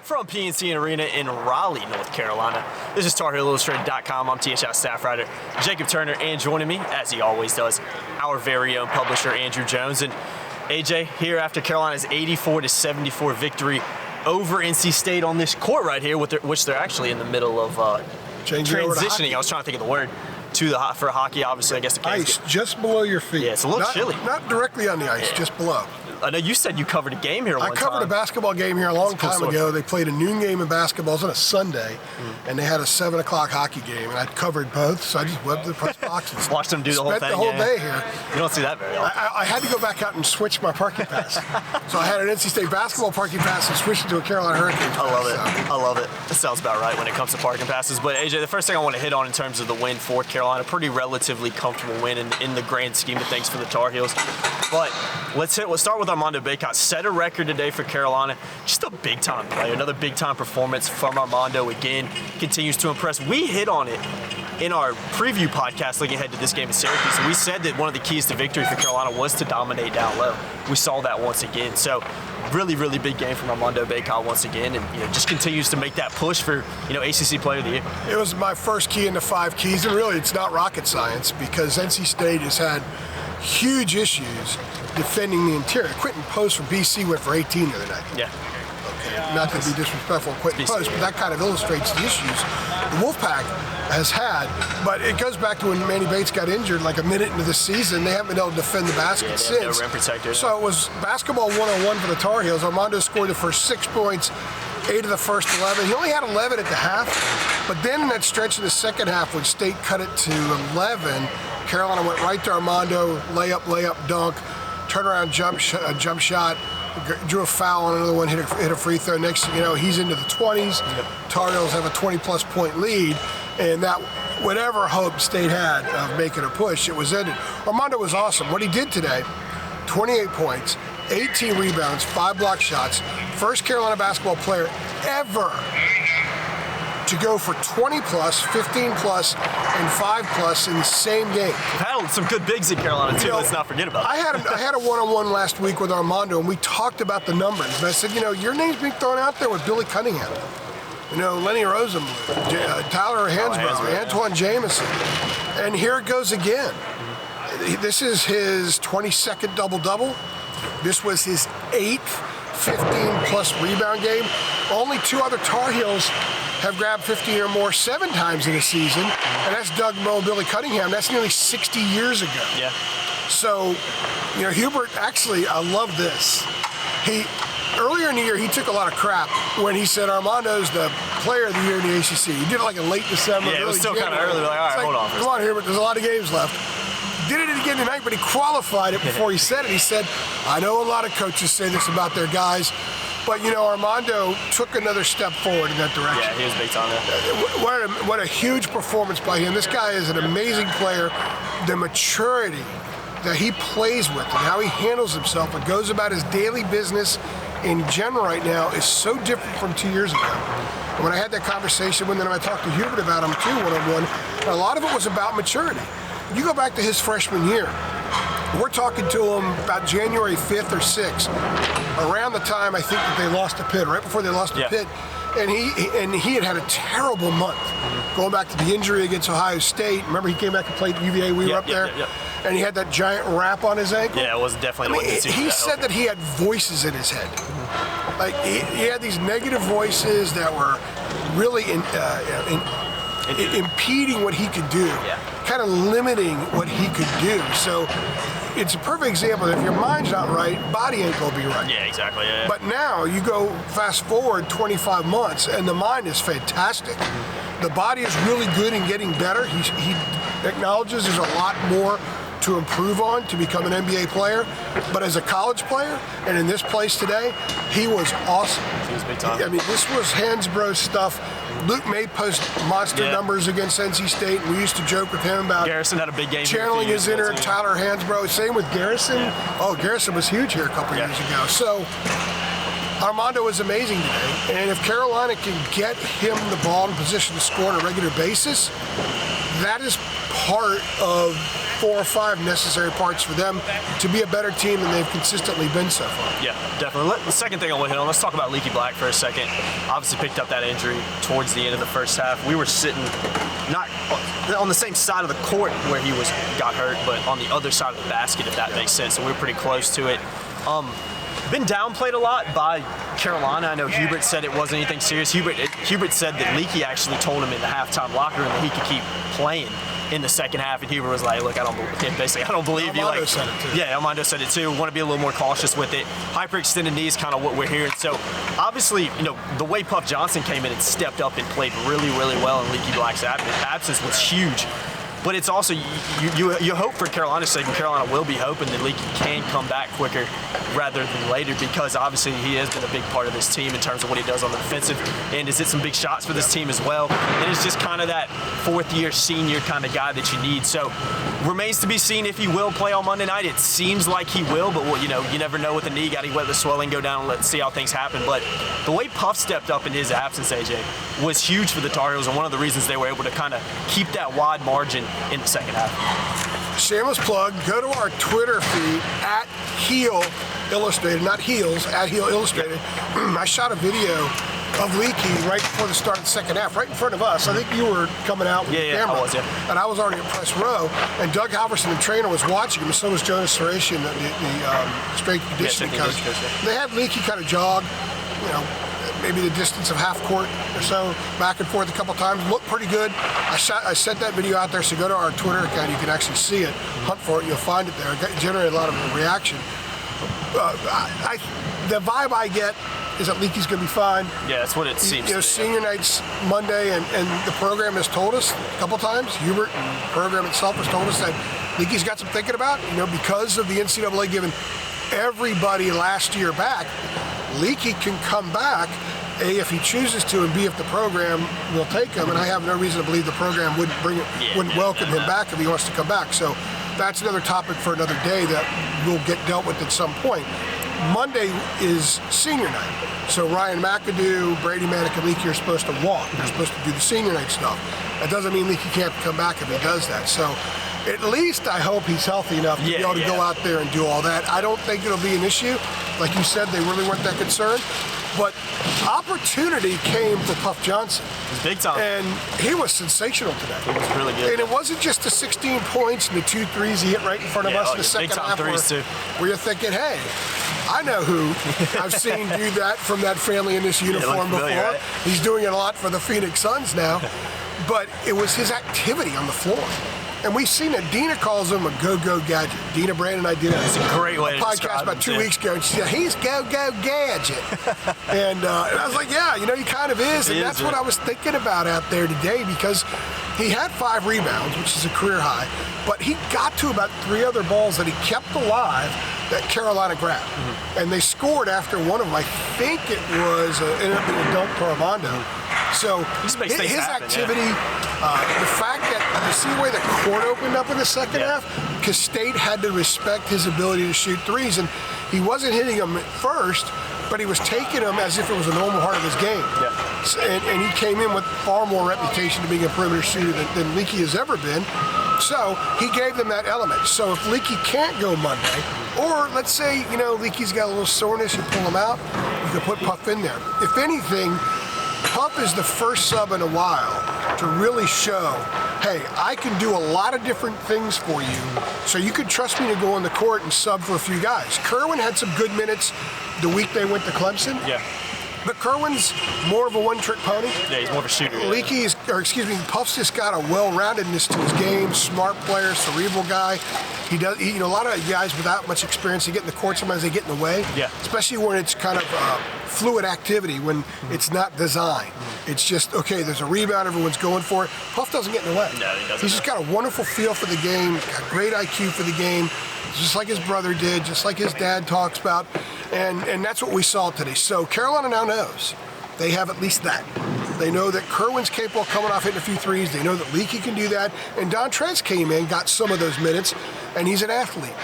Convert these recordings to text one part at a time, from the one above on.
From PNC Arena in Raleigh, North Carolina. This is TarHeelIllustrated.com. I'm THI staff writer Jacob Turner, and joining me, as he always does, our very own publisher Andrew Jones. And AJ, here after Carolina's 84-74 victory over NC State on this court right here, which they're actually in the middle of transitioning. I was trying to think of the word. For hockey, obviously, I guess the ice just below your feet. Yeah, it's a little chilly. Not directly on the ice, just below. I know you said you covered a game here one time. I covered a basketball game here a long time ago. They played a noon game of basketball. It was on a Sunday, and they had a 7 o'clock hockey game, and I covered both, so I just webbed the press box and watched them do the whole thing. Spent the whole day here. You don't see that very often. I had to go back out and switch my parking pass. So I had an NC State basketball parking pass and switched it to a Carolina Hurricanes pass. I love it. I love it. That sounds about right when it comes to parking passes. But AJ, the first thing I want to hit on in terms of the win for Carolina, pretty relatively comfortable win in the grand scheme of things for the Tar Heels. But let's start with Armando Bacot. Set a record today for Carolina. Just a big-time play. Another big-time performance from Armando again. Continues to impress. We hit on it in our preview podcast looking ahead to this game in Syracuse. And we said that one of the keys to victory for Carolina was to dominate down low. We saw that once again. So really, really big game from Armando Bacot once again, and just continues to make that push for ACC Player of the Year. It was my first key in the 5 keys, and really it's not rocket science because NC State has had huge issues defending the interior. Quentin Post from BC went for 18 the other night. Yeah. Okay. Not to be disrespectful to Quentin Post, but that kind of illustrates the issues the Wolfpack has had. But it goes back to when Manny Bates got injured like a minute into the season. They haven't been able to defend the basket since. No rim protector. So it was basketball 101 for the Tar Heels. Armando scored the first 6 points, 8 of the first 11. He only had 11 at the half, but then in that stretch in the second half when State cut it to 11, Carolina went right to Armando, layup, dunk, turnaround jump shot, drew a foul on another one, hit a free throw. Next thing you know, he's into the 20s. Yep. Tar Heels have a 20-plus point lead, and that whatever hope State had of making a push, it was ended. Armando was awesome. What he did today, 28 points, 18 rebounds, 5 block shots, first Carolina basketball player ever to go for 20-plus, 15-plus, and 5-plus in the same game. We've had some good bigs in Carolina, too. Let's not forget about it. I had a one-on-one last week with Armando, and we talked about the numbers. And I said, your name's being thrown out there with Billy Cunningham. Lenny Rosenbluth, Tyler Hansbrough, Antoine Jamison. And here it goes again. This is his 22nd double-double. This was his 8th 15-plus rebound game. Only 2 other Tar Heels have grabbed 15 or more 7 times in a season, and that's Doug Moe and Billy Cunningham. That's nearly 60 years ago. Yeah. So, Hubert, actually, I love this. Earlier in the year, he took a lot of crap when he said Armando's the player of the year in the ACC. He did it like in late December. Yeah, it was still kind of early. All right, hold on. Come on, Hubert, there's a lot of games left. Did it again tonight, but he qualified it before he said it. He said, I know a lot of coaches say this about their guys, but, Armando took another step forward in that direction. Yeah, he was big time there. What a huge performance by him. This guy is an amazing player. The maturity that he plays with and how he handles himself and goes about his daily business in general right now is so different from 2 years ago. And when I had that conversation with him, I talked to Hubert about him too, one-on-one, a lot of it was about maturity. You go back to his freshman year, we're talking to him about January 5th or 6th, around the time I think that they lost to Pitt, right before they lost to Pitt. And he had a terrible month, going back to the injury against Ohio State. Remember, he came back and played UVA. We were up there, and he had that giant wrap on his ankle. Yeah, it was definitely. He said that he had voices in his head. Like he had these negative voices that were really impeding what he could do, kind of limiting what he could do. So it's a perfect example that if your mind's not right, body ain't gonna be right. Yeah, exactly. Yeah. But now you go fast forward 25 months and the mind is fantastic. The body is really good and getting better. He acknowledges there's a lot more to improve on to become an NBA player. But as a college player and in this place today, he was awesome. He was big time. I mean, this was Hansbrough stuff. Luke May post monster numbers against NC State, and we used to joke with him about Garrison had a big game channeling his inner Tyler Hansbrough. Same with Garrison. Yeah. Oh, Garrison was huge here a couple years ago. So Armando was amazing today, and if Carolina can get him the ball in position to score on a regular basis, that is part of 4 or 5 necessary parts for them to be a better team than they've consistently been so far. Yeah, definitely. The second thing I want to hit on, let's talk about Leaky Black for a second. Obviously picked up that injury towards the end of the first half. We were sitting not on the same side of the court where he got hurt, but on the other side of the basket, if that makes sense. So we were pretty close to it. Been downplayed a lot by Carolina. I know Hubert said it wasn't anything serious. Hubert said that Leaky actually told him in the halftime locker room that he could keep playing in the second half, and Hubert was like, "Look, I don't believe you." Armando said it too. Yeah, Armando said it too. Want to be a little more cautious with it. Hyperextended knee is kind of what we're hearing. So obviously, the way Puff Johnson came in and stepped up and played really, really well in Leaky Black's absence was huge. But it's also, you hope for Carolina's sake, and Carolina will be hoping that Leaky can come back quicker rather than later, because obviously he has been a big part of this team in terms of what he does on the defensive end. Has hit some big shots for this team as well. And it's just kind of that fourth-year senior kind of guy that you need. So remains to be seen if he will play on Monday night. It seems like he will, but you never know with the knee. Got to let the swelling go down and let's see how things happen. But the way Puff stepped up in his absence, AJ, was huge for the Tar Heels, and one of the reasons they were able to kind of keep that wide margin in the second half. Shameless plug, go to our Twitter feed at Heel Illustrated, not Heels, at Heel Illustrated. I shot a video of Leaky right before the start of the second half, right in front of us. I think you were coming out with the camera. I was, yeah. And I was already in press row, and Doug Halverson, the trainer, was watching him, and so was Jonas Saratian, the strength and conditioning coach. They had Leaky kind of jog, maybe the distance of half court or so, back and forth a couple times. Looked pretty good. I sent that video out there, so go to our Twitter account. You can actually see it. Hunt for it. You'll find it there. It generated a lot of reaction. The vibe I get is that Leaky's going to be fine. Yeah, that's what it seems to be. Senior night's Monday, and the program has told us a couple times, Hubert and the program itself has told us that Leaky's got some thinking about, because of the NCAA giving everybody last year back. Leaky can come back, A, if he chooses to, and B, if the program will take him, and I have no reason to believe the program wouldn't welcome him back if he wants to come back. So that's another topic for another day that will get dealt with at some point. Monday is senior night, so Ryan McAdoo, Brady Manek, and Leaky are supposed to walk. They're supposed to do the senior night stuff. That doesn't mean Leaky can't come back if he does that. So at least I hope he's healthy enough to be able to go out there and do all that. I don't think it'll be an issue. Like you said, they really weren't that concerned. But opportunity came for Puff Johnson. It was big time. And he was sensational today. It was really good. And it wasn't just the 16 points and the 2 threes he hit right in front of us in the second half where you're thinking, hey, I know who I've seen do that from that family in this uniform before. Right? He's doing it a lot for the Phoenix Suns now. But it was his activity on the floor. And we've seen it. Dina calls him a go-go gadget. Dina Brand and I did a great way podcast about 2 weeks ago, and she said, he's go-go gadget. and I was like, yeah, he kind of is. And that's what I was thinking about out there today, because he had 5 rebounds, which is a career high, but he got to about 3 other balls that he kept alive that Carolina grabbed. Mm-hmm. And they scored after one of them. I think it was ended up being a dunk to Armando. So his activity, the fact that you see the way the court opened up in the second half, because State had to respect his ability to shoot threes, and he wasn't hitting them at first, but he was taking them as if it was a normal part of his game. Yeah. And he came in with far more reputation to being a perimeter shooter than Leaky has ever been. So he gave them that element. So if Leaky can't go Monday, or let's say, Leaky's got a little soreness, you pull him out, you can put Puff in there. If anything, Puff is the first sub in a while to really show, hey, I can do a lot of different things for you, so you can trust me to go on the court and sub for a few guys. Kerwin had some good minutes the week they went to Clemson. Yeah. But Kerwin's more of a one-trick pony. Yeah, he's more of a shooter. Puff's just got a well-roundedness to his game, smart player, cerebral guy. He does, a lot of guys without much experience, they get in the court, sometimes they get in the way. Yeah. Especially when it's kind of fluid activity, when it's not designed. It's just, okay, there's a rebound, everyone's going for it. Puff doesn't get in the way. No, he doesn't. He's just got a wonderful feel for the game, got great IQ for the game, just like his brother did, just like his dad talks about. And that's what we saw today. So Carolina now knows they have at least that. They know that Kerwin's capable of coming off hitting a few threes. They know that Leaky can do that. And Dontrez came in, got some of those minutes. and he's an athlete.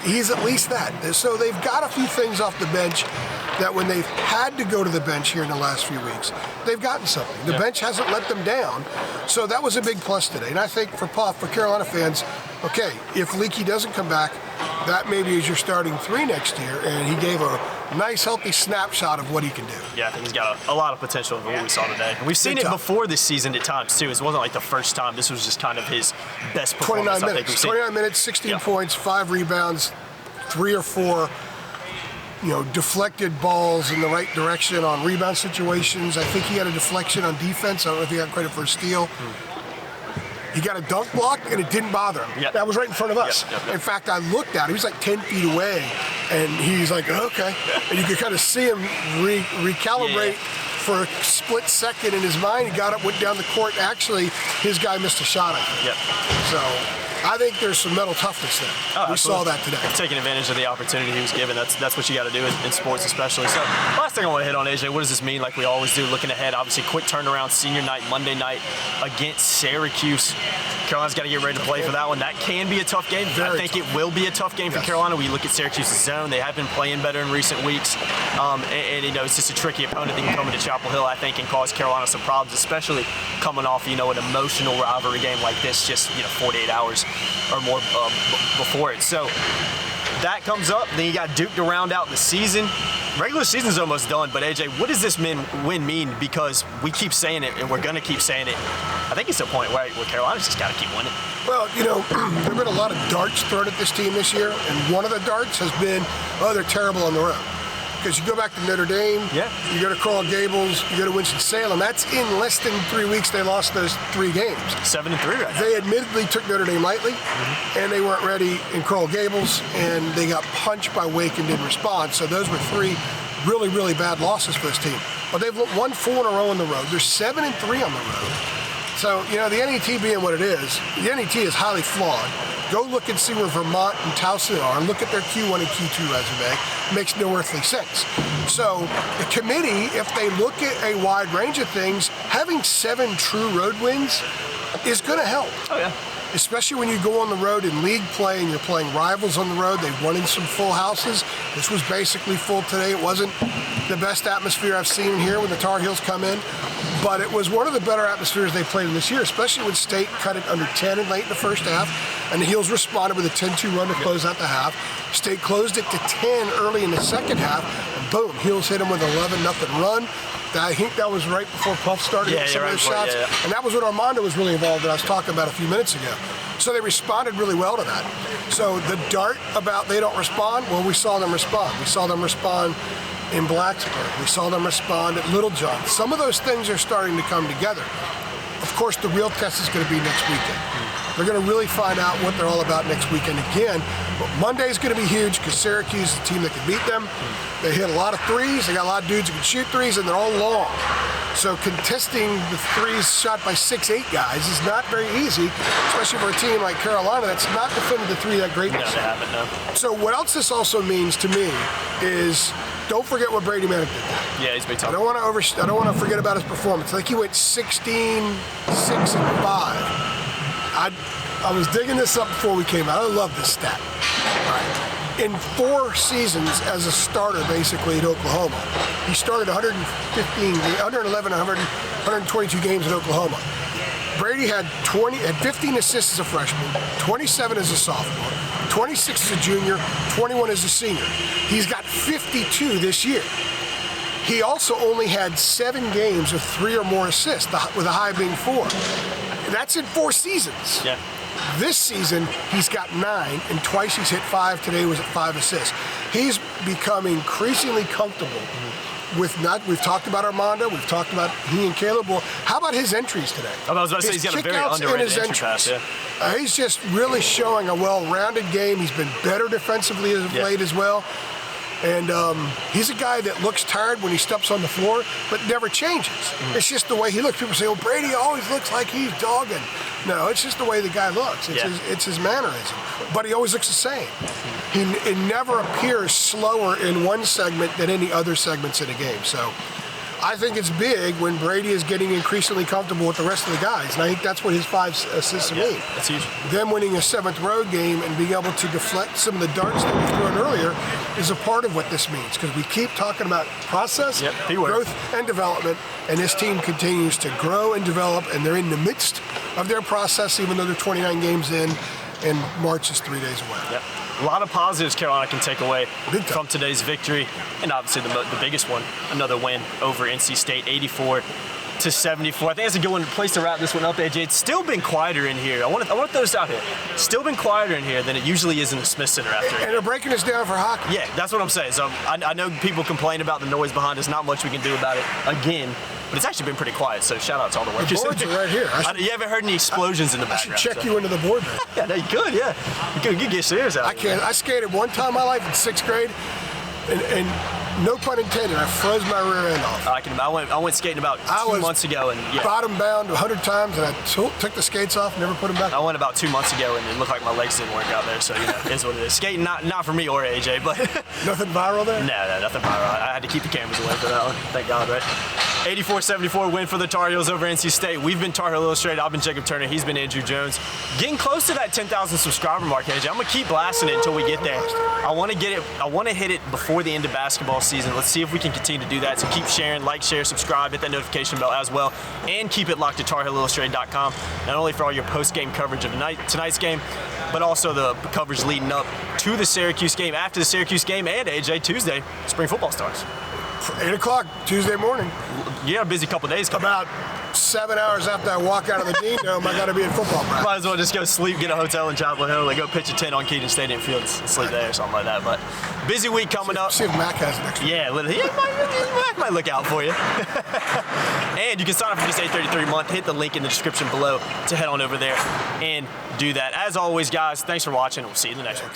He's at least that. So they've got a few things off the bench that when they've had to go to the bench here in the last few weeks, they've gotten something. The bench hasn't let them down, so that was a big plus today. And I think for Carolina fans, okay, if Leaky doesn't come back, that maybe is your starting 3 next year, and he gave a nice, healthy snapshot of what he can do. Yeah, I think he's got a lot of potential of what we saw today. And we've seen it before this season at times, too. It wasn't like the first time. This was just kind of his best performance. 29 minutes, 16 points, 5 rebounds, 3 or 4 deflected balls in the right direction on rebound situations. I think he had a deflection on defense. I don't know if he got credit for a steal. He got a dunk block, and it didn't bother him. Yep. That was right in front of us. Yep. In fact, I looked at him. He was like 10 feet away, and he's like, okay. And you could kind of see him recalibrate for a split second in his mind. He got up, went down the court. Actually, his guy missed a shot, I think. So I think there's some mental toughness there. We saw that today. Taking advantage of the opportunity he was given. That's what you got to do in sports, especially. So, last thing I want to hit on, AJ, what does this mean? Like we always do, looking ahead. Obviously, quick turnaround, senior night, Monday night against Syracuse. Carolina's got to get ready to play for that one. That can be a tough game. I think it will be a tough game for Carolina. We look at Syracuse's zone. They have been playing better in recent weeks. And it's just a tricky opponent that can come into Chapel Hill, I think, and cause Carolina some problems, especially coming off, an emotional rivalry game like this, just, 48 hours or more before it. So that comes up. Then you got Duke to round out the season. Regular season's almost done, but AJ, what does this win mean? Because we keep saying it, and we're going to keep saying it. I think it's a point where Carolina's just got to keep winning. Well, there have been a lot of darts thrown at this team this year, and one of the darts has been, they're terrible on the road. Because you go back to Notre Dame, you go to Coral Gables, you go to Winston-Salem. That's in less than 3 weeks they lost those 3 games. 7-3 right now. They admittedly took Notre Dame lightly, and they weren't ready in Coral Gables, and they got punched by Wake and didn't respond. So those were 3 really, really bad losses for this team. But they've won 4 in a row on the road. They're 7-3 on the road. So, the NET being what it is, the NET is highly flawed. Go look and see where Vermont and Towson are and look at their Q1 and Q2 resume. It makes no earthly sense. So the committee, if they look at a wide range of things, having 7 true road wins is going to help. Oh, yeah. Especially when you go on the road in league play and you're playing rivals on the road. They've won in some full houses. This was basically full today. It wasn't the best atmosphere I've seen here when the Tar Heels come in, but it was one of the better atmospheres they played in this year, especially when State cut it under 10 and late in the first half, and the Heels responded with a 10-2 run to close out the half. State closed it to 10 early in the second half, and boom, Heels hit them with an 11-0 run. I think that was right before Puff started some of those shots. And that was what Armando was really involved in, I was talking about a few minutes ago. So they responded really well to that. So the dart about they don't respond, well, we saw them respond. We saw them respond in Blacksburg. We saw them respond at Littlejohn. Some of those things are starting to come together. Of course, the real test is going to be next weekend. They're going to really find out what they're all about next weekend again. But Monday's going to be huge because Syracuse is a team that can beat them. They hit a lot of threes. They got a lot of dudes who can shoot threes, and they're all long. So contesting the threes shot by 6'8" guys is not very easy, especially for a team like Carolina that's not defended the 3 that great. No, they haven't, no. So what else this also means to me is don't forget what Brady Manek did there. Yeah, he's big time. I don't want to forget about his performance. I think he went 16, 6, and 5. I was digging this up before we came out. I love this stat. All right. In 4 seasons as a starter, basically, at Oklahoma, he started 111, 122 games in Oklahoma. Brady had 15 assists as a freshman, 27 as a sophomore, 26 as a junior, 21 as a senior. He's got 52 this year. He also only had 7 games with 3 or more assists, with a high being 4. That's in 4 seasons. Yeah. This season, he's got 9, and twice he's hit 5. Today was at 5 assists. He's become increasingly comfortable with we've talked about Armando, we've talked about he and Caleb. Well, how about his entries today? I was about to say he's got a very underrated entry pass. Yeah. He's just really showing a well-rounded game. He's been better defensively as of late as well. And he's a guy that looks tired when he steps on the floor, but never changes. It's just the way he looks. People say, "Oh, Brady always looks like he's dogging." No, it's just the way the guy looks. It's his mannerism. But he always looks the same. It never appears slower in one segment than any other segments in a game. So I think it's big when Brady is getting increasingly comfortable with the rest of the guys, and I think that's what his 5 assists mean. That's huge. Them winning a 7th road game and being able to deflect some of the darts that we've thrown earlier is a part of what this means, because we keep talking about process, growth, and development, and this team continues to grow and develop, and they're in the midst of their process, even though they're 29 games in, and March is 3 days away. Yep. A lot of positives Carolina can take away from today's victory, and obviously the biggest one, another win over NC State, 84-74. I think that's a good place to wrap this one up, AJ. It's still been quieter in here. I want to throw this out here. Still been quieter in here than it usually is in the Smith Center after. And they're breaking us down for hockey. Yeah, that's what I'm saying. So I know people complain about the noise behind us. Not much we can do about it again. But it's actually been pretty quiet, so shout out to all the workers. The boards are right here. You haven't heard any explosions in the background. I should check you into the board. Yeah, no, you could, yeah. You could get serious out of it. I can't. I skated one time in my life in 6th grade, and no pun intended, I froze my rear end off. I went skating about 2 months ago, and bottom bound 100 times, and I took the skates off, never put them back. I went about 2 months ago, and it looked like my legs didn't work out there. So it is what it is. Skating not for me or AJ, but nothing viral there. No, nothing viral. I had to keep the cameras away for that one. Thank God, right? 84-74 win for the Tar Heels over NC State. We've been Tar Heel Illustrated. I've been Jacob Turner. He's been Andrew Jones. Getting close to that 10,000 subscriber mark, AJ. I'm gonna keep blasting it until we get there. I want to get it. I want to hit it before the end of basketball season. Let's see if we can continue to do that. So keep sharing, like, share, subscribe, hit that notification bell as well, and keep it locked to TarHeelIllustrated.com. Not only for all your post-game coverage of tonight's game, but also the coverage leading up to the Syracuse game, after the Syracuse game, and AJ, Tuesday, spring football starts. 8 o'clock Tuesday morning. You got a busy couple days coming. About 7 hours after I walk out of the Dean Dome, I got to be in football practice. Might as well just go sleep, get a hotel in Chapel Hill, and go pitch a 10 on Keaton Stadium Field and sleep there or something like that. But busy week coming up. See if Mac has an extra. Yeah, Mac might look out for you. And you can sign up for this 833 month. Hit the link in the description below to head on over there and do that. As always, guys, thanks for watching. We'll see you in the next one.